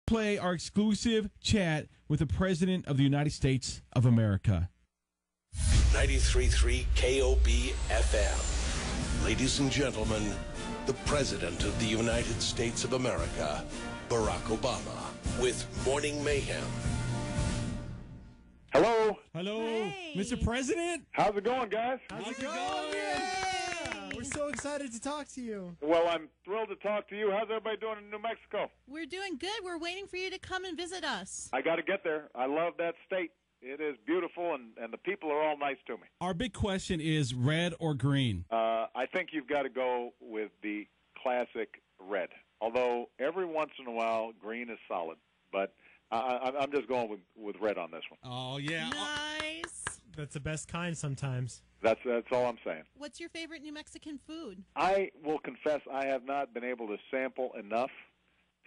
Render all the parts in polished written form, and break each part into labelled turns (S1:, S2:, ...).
S1: Play our exclusive chat with the President of the United States of America.
S2: 93.3 KOBFM. Ladies and gentlemen, the President of the United States of America, Barack Obama, with Morning Mayhem.
S3: Hello.
S1: Hello,
S4: Hey.
S1: Mr. President.
S3: How's it going, guys?
S1: How's it going?
S4: Yay.
S5: We're so excited to talk to you.
S3: Well, I'm thrilled to talk to you. How's everybody doing in New Mexico?
S4: We're doing good. We're waiting for you to come and visit us.
S3: I got to get there. I love that state. It is beautiful, and the people are all nice to me.
S1: Our big question is red or green?
S3: I think you've got to go with the classic red. Although every once in a while, green is solid. But I'm just going with red on this one.
S1: Oh, yeah.
S4: Nice.
S5: That's the best kind sometimes.
S3: That's all I'm saying.
S4: What's your favorite New Mexican food?
S3: I will confess I have not been able to sample enough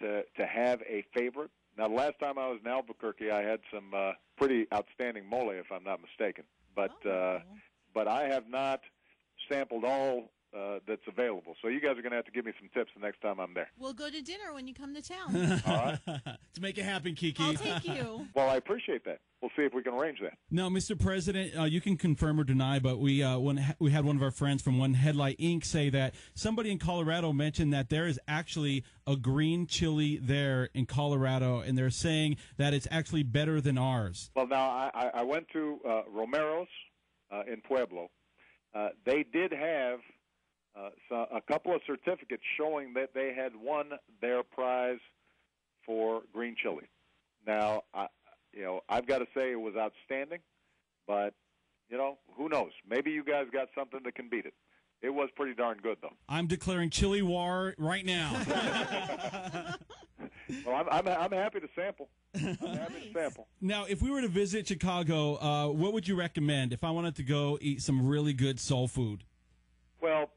S3: to have a favorite. Now, the last time I was in Albuquerque, I had some pretty outstanding mole, if I'm not mistaken. But I have not sampled all that's available. So you guys are going to have to give me some tips the next time I'm there.
S4: We'll go to dinner when you come to town.
S3: All right?
S1: To make it happen, Kiki.
S4: I'll take you.
S3: Well, I appreciate that. We'll see if we can arrange that.
S1: Now, Mr. President, you can confirm or deny, but we had one of our friends from One Headlight Inc. say that somebody in Colorado mentioned that there is actually a green chili there in Colorado, and they're saying that it's actually better than ours.
S3: Well, now, I went to Romero's in Pueblo. They did have a couple of certificates showing that they had won their prize for green chili. Now, I've got to say it was outstanding, but, who knows? Maybe you guys got something that can beat it. It was pretty darn good, though.
S1: I'm declaring chili war right now.
S3: Well, I'm happy to sample. I'm happy to sample.
S1: Now, if we were to visit Chicago, what would you recommend if I wanted to go eat some really good soul food?
S3: Well,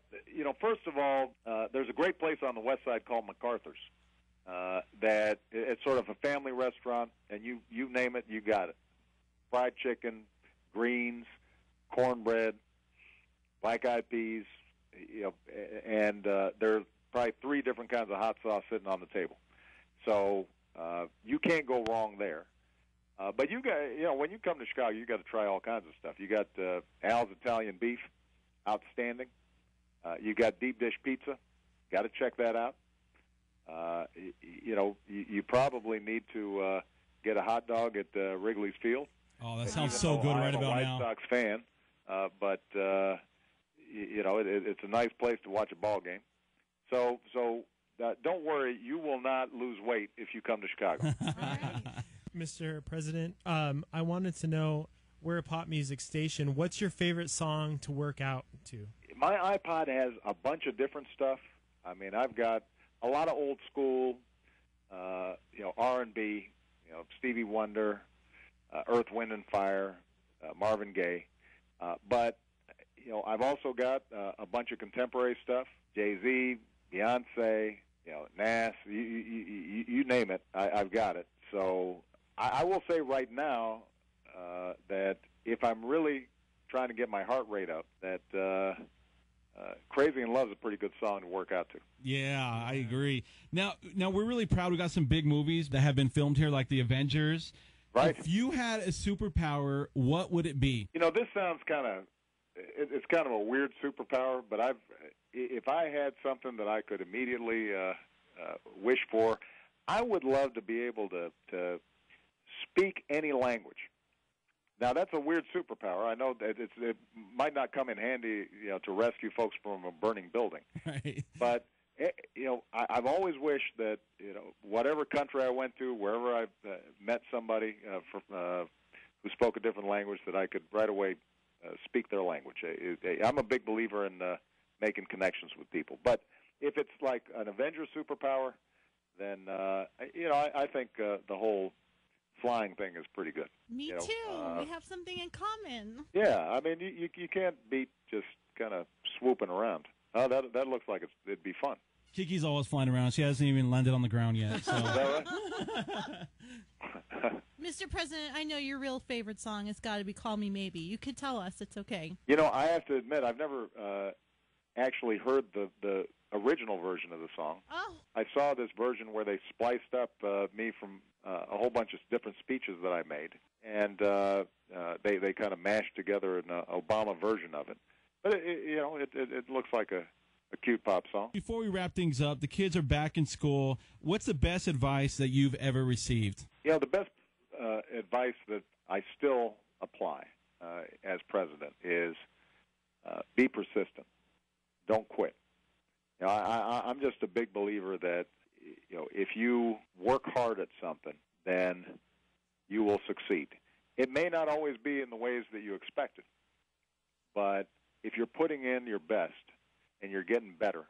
S3: first of all, there's a great place on the west side called MacArthur's. That it's sort of a family restaurant, and you name it, you got it. Fried chicken, greens, cornbread, black-eyed peas, and there's probably 3 different kinds of hot sauce sitting on the table. So you can't go wrong there. But you got, when you come to Chicago, you got to try all kinds of stuff. You got Al's Italian beef, outstanding. You got deep dish pizza, got to check that out. You probably need to get a hot dog at Wrigley's Field.
S1: Oh, that sounds so good right about now.
S3: I'm a White Sox fan, but it's a nice place to watch a ball game. So don't worry, you will not lose weight if you come to Chicago.
S4: All right.
S5: Mr. President, I wanted to know, we're a pop music station. What's your favorite song to work out to?
S3: My iPod has a bunch of different stuff. I mean, I've got a lot of old school, R&B, Stevie Wonder, Earth, Wind and Fire, Marvin Gaye. But I've also got a bunch of contemporary stuff: Jay-Z, Beyonce, Nas. You name it, I've got it. So I will say right now that if I'm really trying to get my heart rate up, that Crazy in Love is a pretty good song to work out to.
S1: Yeah, I agree. Now we're really proud. We got some big movies that have been filmed here, like The Avengers.
S3: Right.
S1: If you had a superpower, what would it be?
S3: This sounds it's kind of a weird superpower, but if I had something that I could immediately wish for, I would love to be able to speak any language. Now, that's a weird superpower. I know that it might not come in handy, to rescue folks from a burning building.
S1: Right.
S3: But, I've always wished that, whatever country I went to, wherever I met somebody who spoke a different language, that I could right away speak their language. I'm a big believer in making connections with people. But if it's like an Avenger superpower, then, I think the whole flying thing is pretty good.
S4: Me too. We have something in common.
S3: Yeah, I mean, you can't beat just kind of swooping around. Oh, that looks like it'd be fun.
S1: Kiki's always flying around. She hasn't even landed on the ground yet. So.
S3: Is that right?
S4: Mr. President, I know your real favorite song has got to be Call Me Maybe. You could tell us. It's okay.
S3: I have to admit, I've never actually heard the original version of the song.
S4: Oh,
S3: I saw this version where they spliced up me from a whole bunch of different speeches that I made, and they kind of mashed together an Obama version of it. But it looks like a cute pop song.
S1: Before we wrap things up, the kids are back in school. What's the best advice that you've ever received?
S3: The best advice that I still apply as president is be persistent. Don't quit. I'm just a big believer that if you work hard at something, then you will succeed. It may not always be in the ways that you expected, but if you're putting in your best and you're getting better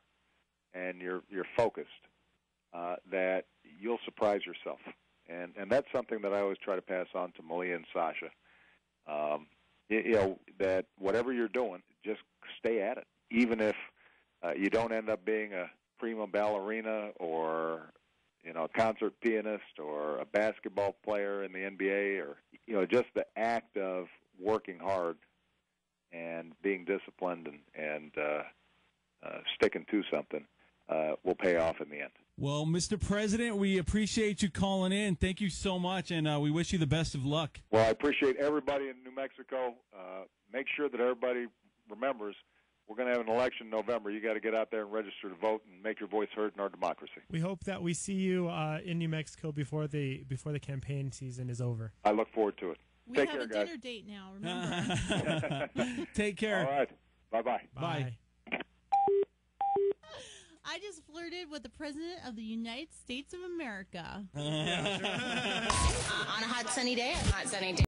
S3: and you're focused, that you'll surprise yourself. And that's something that I always try to pass on to Malia and Sasha. That whatever you're doing, just stay at it. Even if you don't end up being a prima ballerina or a concert pianist or a basketball player in the NBA, or just the act of working hard and being disciplined and sticking to something will pay off in the end.
S1: Well, Mr. President, we appreciate you calling in. Thank you so much, and we wish you the best of luck.
S3: Well, I appreciate everybody in New Mexico. Make sure that everybody remembers we're going to have an election in November. You got to get out there and register to vote and make your voice heard in our democracy.
S5: We hope that we see you in New Mexico before the campaign season is over.
S3: I look forward to it.
S4: we
S3: Take
S4: have
S3: care,
S4: a
S3: guys.
S4: dinner date now, remember?
S1: Take care.
S3: All right. Bye-bye.
S1: Bye.
S4: I just flirted with the President of the United States of America.
S6: On a hot sunny day.